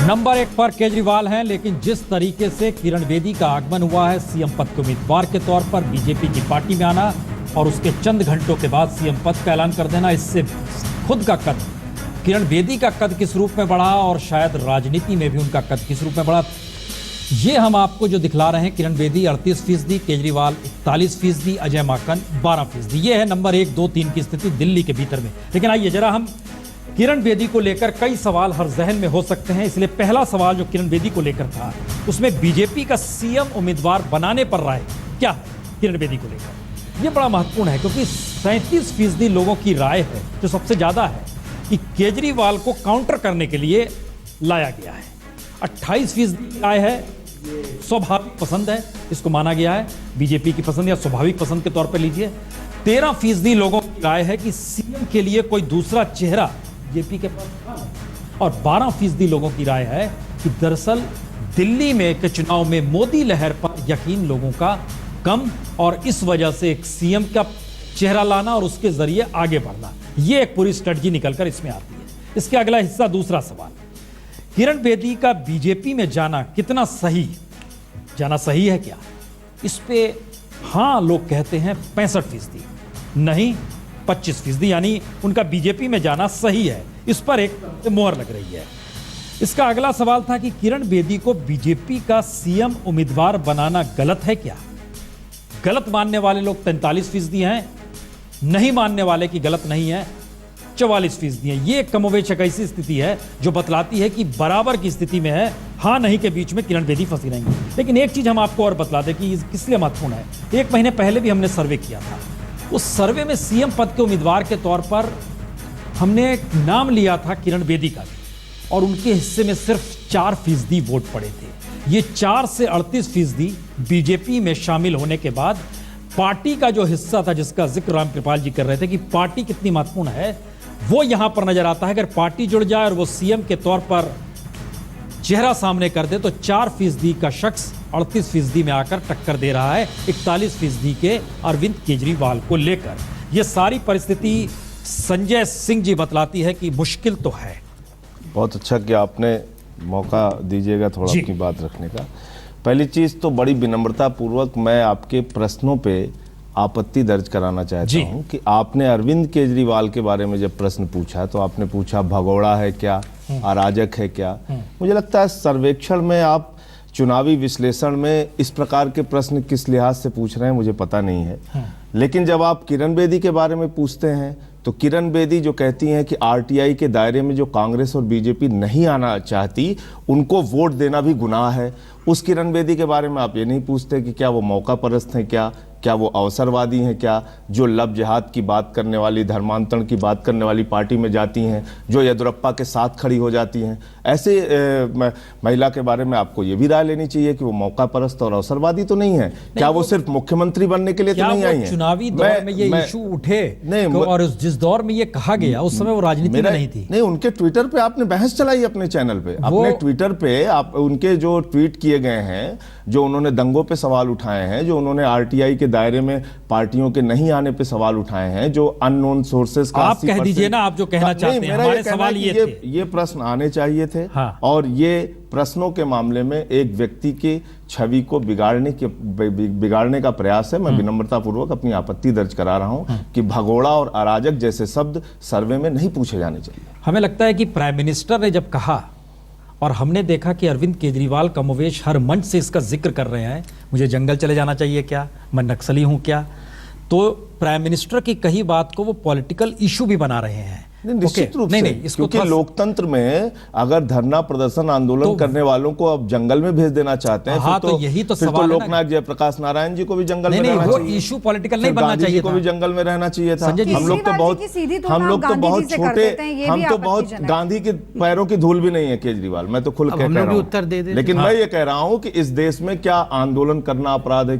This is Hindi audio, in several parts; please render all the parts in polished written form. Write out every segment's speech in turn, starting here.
नंबर 1 पर केजरीवाल हैं, लेकिन जिस तरीके से किरण बेदी का आगमन हुआ है सीएम पद के उम्मीदवार के तौर पर बीजेपी की पार्टी में आना और उसके चंद घंटों के बाद सीएम पद का ऐलान कर देना, इससे खुद का कद, किरण बेदी का कद किस रूप में बढ़ा और शायद राजनीति में भी उनका कद किस रूप में बढ़ा, ये हम आपको जो दिखला रहे हैं। किरण बेदी 38%, केजरीवाल 41%, अजय माकन 12%। ये है नंबर 1, 2, 3 की स्थिति दिल्ली के भीतर में। लेकिन आइए जरा हम किरण बेदी को लेकर कई सवाल हर जहन में हो सकते हैं, इसलिए पहला सवाल जो किरण बेदी को लेकर था उसमें बीजेपी का सीएम उम्मीदवार बनाने पर राय क्या है किरण बेदी को लेकर, यह बड़ा महत्वपूर्ण है क्योंकि 37% लोगों की राय है, जो सबसे ज्यादा है, कि केजरीवाल को काउंटर करने के लिए लाया गया है। 28% राय है स्वाभाविक पसंद है, इसको माना गया है बीजेपी की पसंद या स्वाभाविक पसंद के तौर पर लीजिए। 13% लोगों की राय है कि सीएम के लिए कोई दूसरा चेहरा बीजेपी के पास, और 12% लोगों की राय है कि दरअसल दिल्ली में के चुनाव में मोदी लहर पर यकीन लोगों का कम और इस वजह से एक सीएम का चेहरा लाना और उसके जरिए आगे बढ़ना, यह एक पूरी स्ट्रेटजी निकलकर इसमें आती है। इसके अगला हिस्सा, दूसरा सवाल, किरण बेदी का बीजेपी में जाना कितना सही, जाना सही है क्या? इस पे हां लोग कहते हैं 65%, नहीं 25%, यानी उनका बीजेपी में जाना सही है। इस पर एक मोहर लग रही है। इसका अगला सवाल था कि किरण बेदी को बीजेपी का सीएम उम्मीदवार बनाना गलत है क्या? गलत मानने वाले लोग 43% हैं, नहीं मानने वाले की गलत नहीं है 44% है। यह कमोवेश एक ऐसी स्थिति है जो बतलाती है कि बराबर की स्थिति में है, हाँ नहीं के बीच में किरण बेदी फंसी रहेंगी। लेकिन एक चीज हम आपको और बतला दें कि किस लिए महत्वपूर्ण है। 1 महीने पहले भी हमने सर्वे किया था, उस सर्वे में सीएम पद के उम्मीदवार के तौर पर हमने एक नाम लिया था किरण बेदी का भी, और उनके हिस्से में सिर्फ 4% वोट पड़े थे। ये 4 से 38% बीजेपी में शामिल होने के बाद पार्टी का जो हिस्सा था, जिसका जिक्र रामकृपाल जी कर रहे थे कि पार्टी कितनी महत्वपूर्ण है, वो यहां पर नजर आता है। अगर पार्टी जुड़ जाए और वो सीएम के तौर पर चेहरा सामने कर दे तो 4% का शख्स 38% में आकर टक्कर दे रहा है 41% के अरविंद केजरीवाल को लेकर। यह सारी परिस्थिति संजय सिंह जी बतलाती है कि मुश्किल तो है। बहुत अच्छा कि आपने मौका दीजिएगा थोड़ा अपनी बात रखने का। पहली चीज तो बड़ी विनम्रता पूर्वक मैं आपके प्रश्नों पे आपत्ति दर्ज कराना चाहता हूं कि आपने अरविंद केजरीवाल के बारे में जब प्रश्न पूछा तो आपने पूछा भगोड़ा है क्या, अराजक है क्या। मुझे लगता है सर्वेक्षण में आप चुनावी विश्लेषण में इस प्रकार के प्रश्न किस लिहाज से पूछ रहे हैं मुझे पता नहीं है। लेकिन जब आप किरण बेदी के बारे में पूछते हैं तो किरण बेदी जो कहती हैं कि आरटीआई के दायरे में जो कांग्रेस और बीजेपी नहीं आना चाहती उनको वोट देना भी गुनाह है, उस किरण बेदी के बारे में आप ये नहीं पूछते कि क्या वो मौका परस्त हैं, क्या वो अवसरवादी हैं, क्या जो लब जिहाद की बात करने वाली, धर्मांतरण की बात करने वाली पार्टी में जाती हैं, जो येदियुरप्पा के साथ खड़ी हो जाती हैं। ऐसे महिला के बारे में आपको ये भी राय लेनी चाहिए कि वो मौका परस्त और अवसरवादी तो नहीं है। क्या वो सिर्फ मुख्यमंत्री बनने के लिए तो नहीं आई है? चुनावी दौर में ये इशू उठे नहीं, और जिस दौर में ये कहा गया उस समय वो राजनीति में नहीं थी। नहीं, उनके ट्विटर पे आपने बहस चलाई अपने चैनल पे, अपने ट्विटर पे आप उनके जो ट्वीट किए गए हैं, जो उन्होंने दंगों पे सवाल उठाए हैं, जो उन्होंने आरटीआई के दायरे में पार्टियों के नहीं आने पे सवाल उठाए हैं, जो अननोन सोर्सेस का आप कह दीजिए ना, आप जो कहना चाहते हैं। हमारे सवाल ये प्रश्न आने चाहिए थे। हाँ। और ये प्रश्नों के मामले में एक व्यक्ति की छवि को बिगाड़ने का प्रयास है। मैं विनम्रतापूर्वक अपनी आपत्ति दर्ज करा रहा हूं कि भगोड़ा और अराजक जैसे शब्द सर्वे में नहीं पूछे जाने चाहिए। हमें लगता है कि प्राइम मिनिस्टर ने जब कहा और हमने देखा कि अरविंद केजरीवाल कमोवेश हर मंच से इसका जिक्र कर रहे हैं, मुझे जंगल चले जाना चाहिए क्या, मैं नक्सली हूं क्या, तो प्राइम मिनिस्टर की कही बात को वो पॉलिटिकल इशू भी बना रहे हैं। निश्चित रूप से इसको क्योंकि लोकतंत्र में अगर धरना प्रदर्शन आंदोलन करने वालों को अब जंगल में भेज देना चाहते हैं, हाँ, तो यही तो सवाल है। लोकनायक जयप्रकाश नारायण जी को भी जंगल में रहना चाहिए, इशू पॉलिटिकल नहीं बनना चाहिए, को भी जंगल में रहना चाहिए था। हम लोग तो बहुत छोटे, हम तो बहुत गांधी के पैरों की धूल भी नहीं है केजरीवाल, मैं तो खुल के कह रहा हूँ। लेकिन मैं ये कह रहा हूँ कि इस देश में क्या आंदोलन करना अपराध है?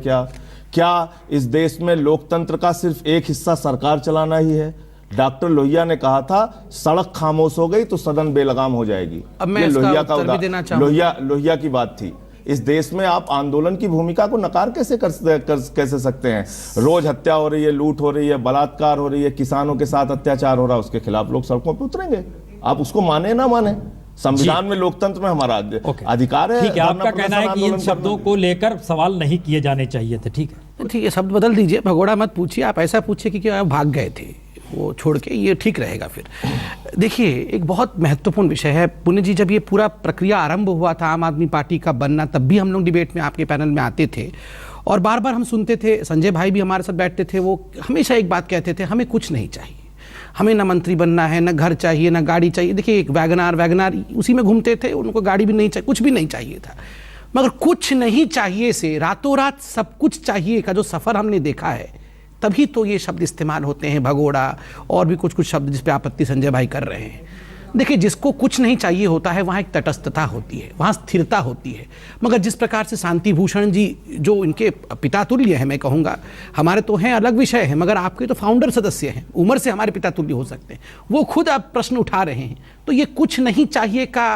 क्या इस देश में लोकतंत्र का सिर्फ एक हिस्सा सरकार चलाना ही है? डॉक्टर लोहिया ने कहा था सड़क खामोश हो गई तो सदन बेलगाम हो जाएगी। अब मैं लोहिया की बात थी। इस देश में आप आंदोलन की भूमिका को नकार कैसे सकते हैं? रोज हत्या हो रही है, लूट हो रही है, बलात्कार हो रही है, किसानों के साथ अत्याचार हो रहा है, उसके खिलाफ लोग सड़कों पर उतरेंगे। आप उसको माने ना माने, संविधान में, लोकतंत्र में हमारा अधिकार है। ठीक है, आपका कहना है कि इन शब्दों को लेकर सवाल नहीं किए जाने चाहिए थे। ठीक है, शब्द बदल दीजिए, भगोड़ा मत पूछिए, आप ऐसा पूछिए कि आप भाग गए थे वो छोड़ के, ये ठीक रहेगा। फिर देखिए, एक बहुत महत्वपूर्ण विषय है पुण्य जी, जब ये पूरा प्रक्रिया आरंभ हुआ था आम आदमी पार्टी का बनना, तब भी हम लोग डिबेट में आपके पैनल में आते थे और बार बार हम सुनते थे, संजय भाई भी हमारे साथ बैठते थे, वो हमेशा एक बात कहते थे, हमें कुछ नहीं चाहिए, हमें ना मंत्री बनना है, ना घर चाहिए, ना गाड़ी चाहिए। देखिए, एक वैगनार उसी में घूमते थे, उनको गाड़ी भी नहीं चाहिए, कुछ भी नहीं चाहिए था। मगर कुछ नहीं चाहिए से रातों रात सब कुछ चाहिए का जो सफ़र हमने देखा है, तभी तो ये शब्द इस्तेमाल होते हैं, भगोड़ा और भी कुछ शब्द जिस पे आपत्ति संजय भाई कर रहे हैं। देखिए, जिसको कुछ नहीं चाहिए होता है वहाँ एक तटस्थता होती है, वहाँ स्थिरता होती है। मगर जिस प्रकार से शांति भूषण जी, जो इनके पिता तुल्य है, मैं कहूँगा, हमारे तो हैं अलग विषय है, मगर आपके तो फाउंडर सदस्य हैं, उम्र से हमारे पिता तुल्य हो सकते हैं, वो खुद आप प्रश्न उठा रहे हैं, तो ये कुछ नहीं चाहिए का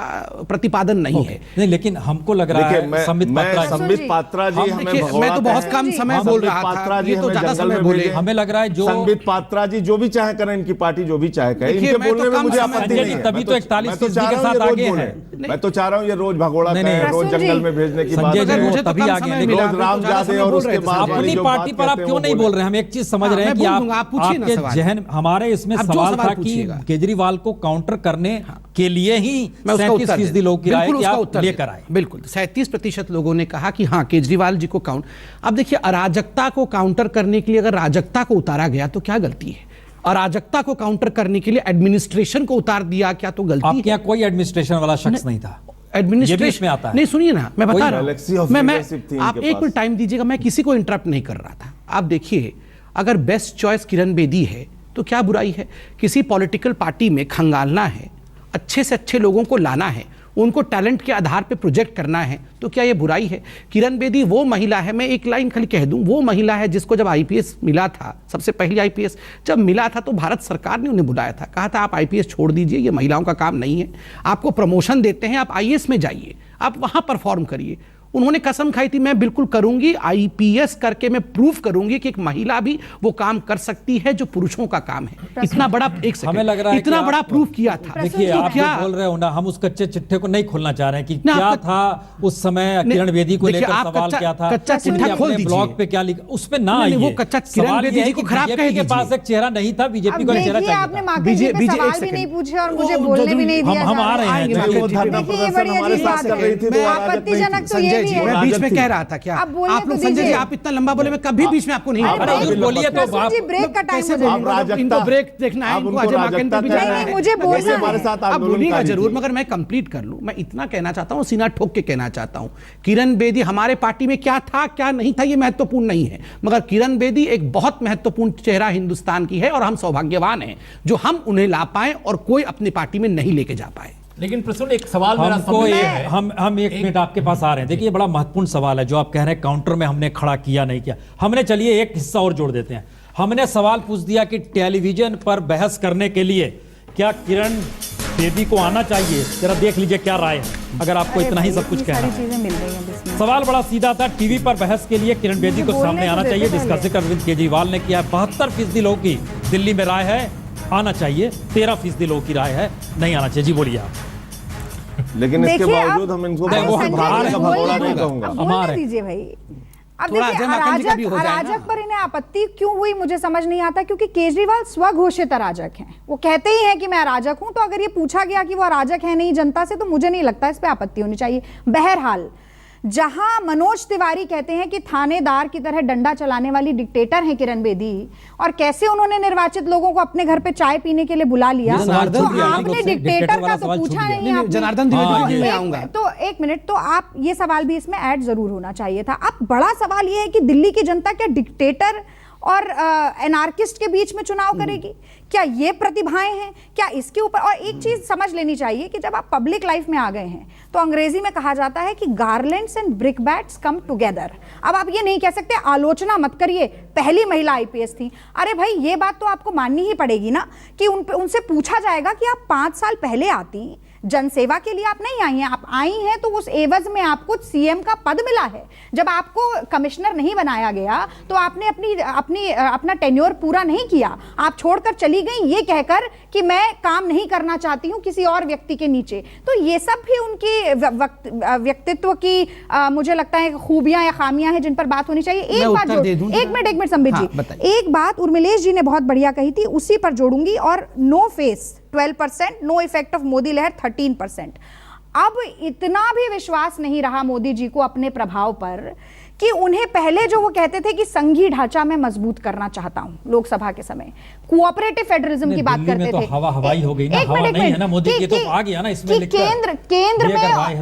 प्रतिपादन नहीं है। नहीं, लेकिन हमको लग रहा है संबित पात्रा जी, मैं तो बहुत कम समय बोल रहा था, ये तो ज्यादा समय बोले। हमें लग रहा है जो संबित पात्रा जी जो भी चाहे करें, इनकी पार्टी जो भी चाहे कहे, इनके बोलने में मुझे आपत्ति नहीं है। तभी तो 41% के साथ आगे है। मैं तो चाह रहा हूँ ये रोज भगोड़ा कहे, रोज जंगल में भेजने की बात है, मुझे तभी आगे है। रोज राम जादे और उसके बाद अपनी पार्टी पर आप क्यों नहीं बोल रहे? हम एक चीज समझ रहे हैं कि आपके जहन, हमारे इसमें सवाल था कि केजरीवाल को काउंटर करने के लिए ही 37% लोग की राय लेकर आए। बिल्कुल, 37% लोगों ने कहा कि हाँ, केजरीवाल जी को काउंट। अब देखिए, अराजकता को काउंटर करने के लिए अगर राजकता को उतारा गया तो क्या गलती है? अराजकता को काउंटर करने के लिए एडमिनिस्ट्रेशन को उतार दिया, क्या तो गलती है? आपके यहाँ कोई एडमिनिस्ट्रेशन वाला शख्स नहीं था। एडमिनिस्ट्रेशन में आता है। नहीं, सुनिए ना, मैं बता रहा हूं, मैं आप एक मिनट टाइम दीजिएगा, मैं किसी को इंटरप्ट नहीं कर रहा था। आप देखिए, अगर बेस्ट चॉइस किरण बेदी है तो क्या बुराई है? किसी पॉलिटिकल पार्टी में खंगालना है, अच्छे से अच्छे लोगों को लाना है, उनको टैलेंट के आधार पे प्रोजेक्ट करना है, तो क्या ये बुराई है? किरण बेदी वो महिला है, मैं एक लाइन खाली कह दूं, वो महिला है जिसको जब आईपीएस मिला था, सबसे पहली आईपीएस जब मिला था, तो भारत सरकार ने उन्हें बुलाया था, कहा था आप आईपीएस छोड़ दीजिए, ये महिलाओं का काम नहीं है, आपको प्रमोशन देते हैं, आप आईएएस में जाइए, आप वहां परफॉर्म करिए। उन्होंने कसम खाई थी, मैं बिल्कुल करूंगी, आईपीएस करके मैं प्रूफ करूंगी कि एक महिला भी वो काम कर सकती है जो पुरुषों का काम है। इतना बड़ा, एक सेकंड, लग रहा है इतना बड़ा प्रूफ किया था। देखिए, आप क्या बोल रहे हो ना, हम उस कच्चे चिट्ठे को नहीं खोलना चाह रहे हैं कि क्या था उस समय किरण बेदी को लेकर सवाल क्या था, कच्चा चिट्ठा खोल दीजिए, ब्लॉग पे क्या लिखा, उस पे ना आइए। वो कच्चा किरण बेदी जी को खराब कह दीजिए। के पास एक चेहरा नहीं था, बीजेपी को चेहरा चाहिए। आपने बीजेपी सवाल भी नहीं पूछे और मुझे बोलने भी नहीं दिया। हम आ रहे हैं, आपत्तिजनक तो ये भी है। बीच में कह रहा था क्या आप लोग? संजय जी, आप इतना लंबा बोले, मैं कभी बीच में आपको नहीं बोलिए तो ब्रेक का टाइम, इनको ब्रेक देखना है, इनको अजय माकन पे भी जाना है, मुझे बोलना है, आप बोलिएगा जरूर, मगर मैं कंप्लीट कर लूं। मैं इतना कहना चाहता हूं, सीना ठोक के कहना चाहता हूं, किरण बेदी हमारे पार्टी में क्या था क्या नहीं था ये महत्वपूर्ण नहीं है, मगर किरण बेदी एक बहुत महत्वपूर्ण चेहरा हिंदुस्तान की है और हम सौभाग्यवान हैं जो हम उन्हें ला पाए और कोई अपनी पार्टी में नहीं लेके जा पाए। लेकिन प्रश्न एक सवाल मेरा हम एक मिनट आपके पास आ रहे हैं। देखिए, बड़ा महत्वपूर्ण सवाल है जो आप कह रहे हैं काउंटर में हमने खड़ा किया नहीं किया। हमने, चलिए एक हिस्सा और जोड़ देते हैं, हमने सवाल पूछ दिया कि टेलीविजन पर बहस करने के लिए क्या किरण बेदी को आना चाहिए? जरा देख लीजिए क्या राय है, अगर आपको इतना ही सब कुछ कहना है। सवाल बड़ा सीधा था, टीवी पर बहस के लिए किरण बेदी को सामने आना चाहिए, जिसका जिक्र अरविंद केजरीवाल ने किया है। 72% लोगों की दिल्ली में राय है आना चाहिए, 13% लोगों की राय है नहीं आना चाहिए। जी बोलिए आप। लेकिन इसके बावजूद हम इनको नहीं कहूंगा। हमारे दीजिए भाई, अब देखिए, अराजक पर इन्हें आपत्ति क्यों हुई मुझे समझ नहीं आता, क्योंकि केजरीवाल स्वघोषित अराजक हैं। वो कहते ही हैं कि मैं अराजक हूं, तो अगर ये पूछा गया कि वो अराजक है नहीं जनता से, तो मुझे नहीं लगता इस पे आपत्ति होनी चाहिए। बहरहाल, जहां मनोज तिवारी कहते हैं कि थानेदार की तरह डंडा चलाने वाली डिक्टेटर हैं किरण बेदी, और कैसे उन्होंने निर्वाचित लोगों को अपने घर पे चाय पीने के लिए बुला लिया, तो आपने डिक्टेटर का तो पूछा नहीं। जनार्दन द्विवेदी में आऊंगा, तो एक मिनट, तो आप ये सवाल भी इसमें ऐड जरूर होना चाहिए था। अब बड़ा सवाल ये है कि दिल्ली की जनता क्या डिक्टेटर और एनार्किस्ट के बीच में चुनाव करेगी? क्या ये प्रतिभाएं हैं? क्या इसके ऊपर? और एक चीज समझ लेनी चाहिए कि जब आप पब्लिक लाइफ में आ गए हैं तो अंग्रेजी में कहा जाता है कि गार्लैंड्स एंड ब्रिकबैट्स कम टुगेदर। अब आप ये नहीं कह सकते आलोचना मत करिए, पहली महिला आईपीएस थी। अरे भाई, ये बात तो आपको माननी ही पड़ेगी ना कि उनसे पूछा जाएगा कि आप 5 साल पहले आती, जनसेवा के लिए आप नहीं आई हैं, आप आई हैं तो उस एवज में आपको सीएम का पद मिला है। जब आपको कमिश्नर नहीं बनाया गया तो आपने अपना टेन्योर पूरा नहीं किया, आप छोड़कर चली गई ये कहकर कि मैं काम नहीं करना चाहती हूं किसी और व्यक्ति के नीचे। तो ये सब भी उनकी व्यक्तित्व की मुझे लगता है खूबियां या खामियां हैं जिन पर बात होनी चाहिए। एक मिनट संबित जी, एक बात उर्मिलेश जी ने बहुत बढ़िया कही थी, उसी पर जोड़ूंगी। और no face 12%, no effect of Modi लहर 13%। अब इतना भी विश्वास नहीं रहा मोदी जी को अपने प्रभाव पर कि उन्हें पहले जो वो कहते थे कि संघीय ढांचा मैं मजबूत करना चाहता हूं, लोकसभा के समय कोऑपरेटिव फेडरलिज्म की बात करते थे। हवा हवाई हो गई ना, हवा नहीं है ना मोदी की, तो आ गया ना इसमें केंद्र में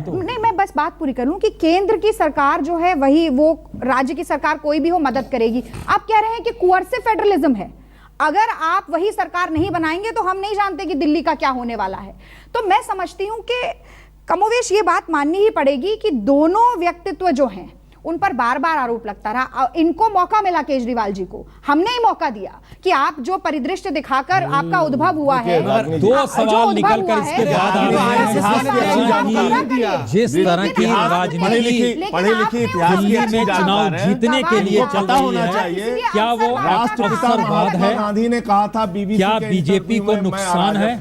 नहीं, मैं बस बात पूरी कर लूं कि केंद्र की सरकार जो है वही, वो राज्य की सरकार कोई भी हो मदद करेगी। आप कह रहे हैं कि कोऑर्सिव फेडरलिज्म है, अगर आप वही सरकार नहीं बनाएंगे तो हम नहीं जानते कि दिल्ली का क्या होने वाला है। तो मैं समझती हूं कि कमोवेश ये बात माननी ही पड़ेगी कि दोनों व्यक्तित्व जो हैं उन पर बार बार आरोप लगता रहा। इनको मौका मिला, केजरीवाल जी को हमने ही मौका दिया कि आप जो परिदृश्य दिखाकर आपका उद्भव हुआ है, दो सवाल निकल कर इसके बाद जिस तरह की राजनीति पढ़े लिखे इतिहास दिल्ली में चुनाव जीतने के लिए चल रही है, क्या वो अवसरवाद है? गांधी ने कहा था क्या बीजेपी को नुकसान है?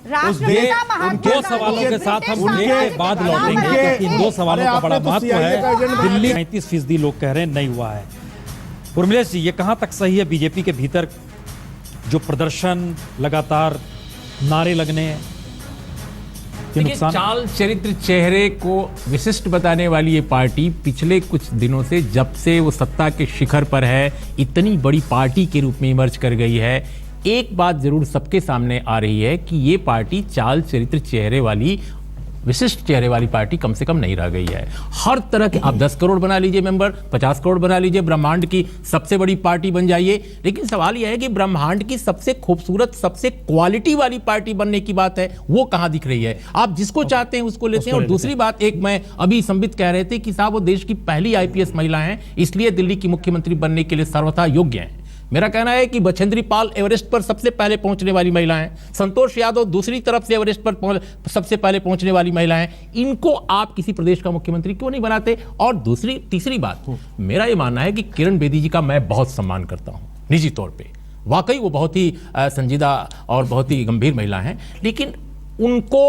दो सवालों के साथ हम ब्रेक के बाद लौटेंगे, क्योंकि इन दो सवालों का बड़ा महत्व है। दिल्ली 35% लोग कह रहे हैं नहीं हुआ है। उर्मिलेश जी, ये कहां तक सही है? बीजेपी के भीतर जो प्रदर्शन, लगातार नारे लगने के नुकसान, चाल चरित्र चेहरे को विशिष्ट बताने वाली ये पार्टी पिछले कुछ दिनों से, जब से वो सत्ता के शिखर पर है, इतनी बड़ी पार्टी के रूप में इमर्ज कर गई है। एक बात जरूर सबके सामने आ रही है कि ये पार्टी चाल चरित्र चेहरे वाली, विशिष्ट चेहरे वाली पार्टी कम से कम नहीं रह गई है। हर तरह के, आप 10 करोड़ बना लीजिए मेंबर, 50 करोड़ बना लीजिए, ब्रह्मांड की सबसे बड़ी पार्टी बन जाइए, लेकिन सवाल यह है कि ब्रह्मांड की सबसे खूबसूरत, सबसे क्वालिटी वाली पार्टी बनने की बात है, वो कहां दिख रही है? आप जिसको चाहते हैं उसको लेते हैं। और दूसरी बात, एक मैं अभी संबित कह रहे थे कि साहब वो देश की पहली IPS महिला हैं, इसलिए दिल्ली की मुख्यमंत्री बनने के लिए सर्वथा योग्य हैं। मेरा कहना है कि बछेंद्री पाल एवरेस्ट पर सबसे पहले पहुंचने वाली महिला हैं, संतोष यादव दूसरी तरफ से एवरेस्ट पर सबसे पहले पहुंचने वाली महिला हैं। इनको आप किसी प्रदेश का मुख्यमंत्री क्यों नहीं बनाते? और तीसरी बात, मेरा यह मानना है कि किरण बेदी जी का मैं बहुत सम्मान करता हूं निजी तौर पे, वाकई वो बहुत ही संजीदा और बहुत ही गंभीर महिला हैं, लेकिन उनको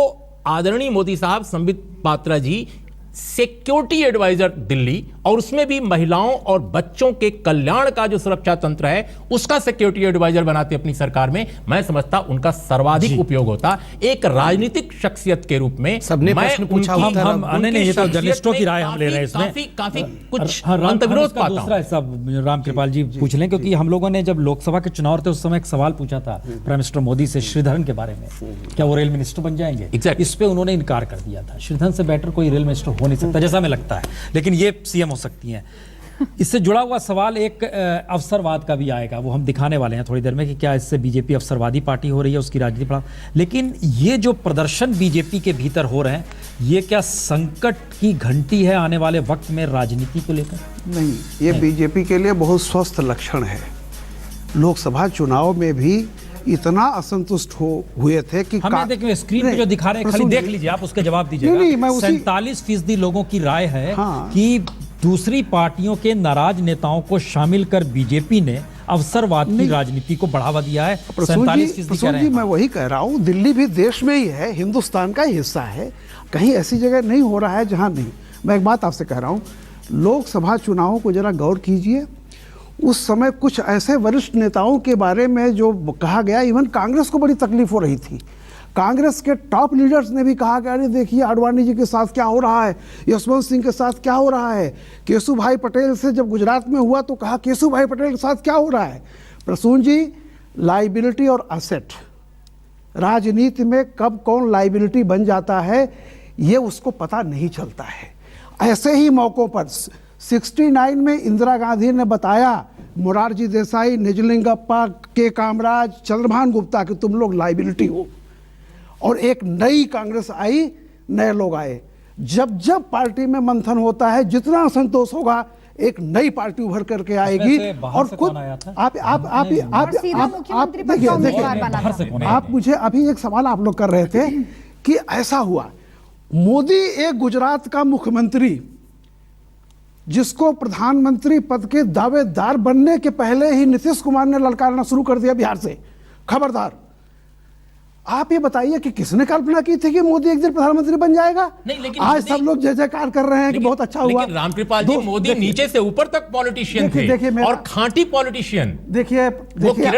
आदरणीय मोदी साहब, संबित पात्रा जी सिक्योरिटी एडवाइजर दिल्ली, और उसमें भी महिलाओं और बच्चों के कल्याण का जो सुरक्षा तंत्र है उसका सिक्योरिटी एडवाइजर बनाते अपनी सरकार में, मैं समझता उनका सर्वाधिक उपयोग होता। एक राजनीतिक शख्सियत के रूप में सबने प्रश्न पूछा, ये तो जर्नलिस्टों की राय हम ले रहे हैं इसमें, काफी कुछ अंतर्विरोध पाता हूं। दूसरा सब रामकृपाल जी पूछ लें, क्योंकि हम लोगों ने जब लोकसभा के चुनाव थे उस समय एक सवाल पूछा था प्राइम मिनिस्टर मोदी से श्रीधरन के बारे में, क्या वो रेल मिनिस्टर बन जाएंगे? इस पे उन्होंने इनकार कर दिया था। श्रीधरन से बेटर कोई रेल मिनिस्टर हो नहीं सकता, जैसा हमें लगता है, लेकिन ये सीएम हो सकती हैं। इससे जुड़ा हुआ सवाल एक अवसरवाद का भी आएगा, वो हम दिखाने वाले हैं थोड़ी देर में कि क्या इससे बीजेपी अवसरवादी पार्टी हो रही है, उसकी राजनीति पर। लेकिन ये जो प्रदर्शन बीजेपी के भीतर हो रहे हैं, ये क्या संकट की घंटी है आने वाले वक्त में राजनीति को लेकर? नहीं, ये बीजेपी के लिए बहुत स्वस्थ लक्षण है। लोकसभा चुनाव में भी इतना असंतुष्ट हुए थे कि हमें देखिए स्क्रीन पे जो दिखा रहे हैं, खाली देख लीजिए, आप उसके जवाब दीजिएगा। 47% लोगों की राय है कि दूसरी पार्टियों के नाराज नेताओं को शामिल कर बीजेपी ने अवसरवाद की राजनीति को बढ़ावा दिया है। 47% कह रहे हैं। मैं वही कह रहा हूँ, दिल्ली भी देश में ही है, हिंदुस्तान का हिस्सा है, कहीं ऐसी जगह नहीं हो रहा है जहां नहीं। मैं एक बात आपसे कह रहा हूँ, लोकसभा चुनावों को जरा गौर कीजिए। उस समय कुछ ऐसे वरिष्ठ नेताओं के बारे में जो कहा गया, इवन कांग्रेस को बड़ी तकलीफ हो रही थी। कांग्रेस के टॉप लीडर्स ने भी कहा कि अरे देखिए आडवाणी जी के साथ क्या हो रहा है, यशवंत सिंह के साथ क्या हो रहा है। केशु भाई पटेल से जब गुजरात में हुआ तो कहा केशु भाई पटेल के साथ क्या हो रहा है। प्रसून जी, लाइबिलिटी और असेट, राजनीति में कब कौन लाइबिलिटी बन जाता है ये उसको पता नहीं चलता है। ऐसे ही मौक़ों पर 69 में इंदिरा गांधी ने बताया मोरारजी देसाई, निजलिंगप्पा, के कामराज, चंद्रभान गुप्ता कि तुम लोग लाइबिलिटी हो, और एक नई कांग्रेस आई, नए लोग आए। जब जब पार्टी में मंथन होता है, जितना असंतोष होगा, एक नई पार्टी उभर करके आएगी। और खुद आप मुझे अभी एक सवाल आप लोग कर रहे थे कि ऐसा हुआ। मोदी एक गुजरात का मुख्यमंत्री जिसको प्रधानमंत्री पद के दावेदार बनने के पहले ही नीतीश कुमार ने ललकारना शुरू कर दिया बिहार से, खबरदार। आप ये बताइए कि किसने कल्पना की थी कि मोदी एक दिन प्रधानमंत्री बन जाएगा? नहीं, लेकिन आज सब लोग जय जयकार कर रहे हैं कि बहुत अच्छा हुआ। लेकिन रामकृपाल जी, मोदी नीचे से ऊपर तक पॉलिटिशियन थे और खांटी पॉलिटिशियन। देखिए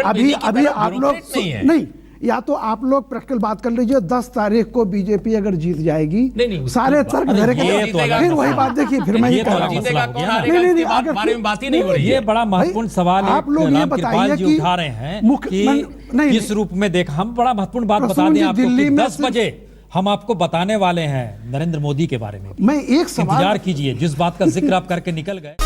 अभी आप लोग नहीं, या तो आप लोग प्रैक्टिकल बात कर लीजिए, 10 तारीख को बीजेपी अगर जीत जाएगी, नहीं, सारे तर्क धरे के फिर वही बात देखिए, फिर मैं ये कह रहा हूं बारे में बात ही नहीं हो रही है। ये बड़ा महत्वपूर्ण सवाल आप लोग ये बताइए कि उठा रहे हैं कि इस रूप में देख, हम बड़ा महत्वपूर्ण बात बता दें आपको कि 10 बजे हम आपको बताने वाले हैं नरेंद्र मोदी के बारे में। मैं एक सवाल इंतजार कीजिए, जिस बात का जिक्र आप करके निकल गए।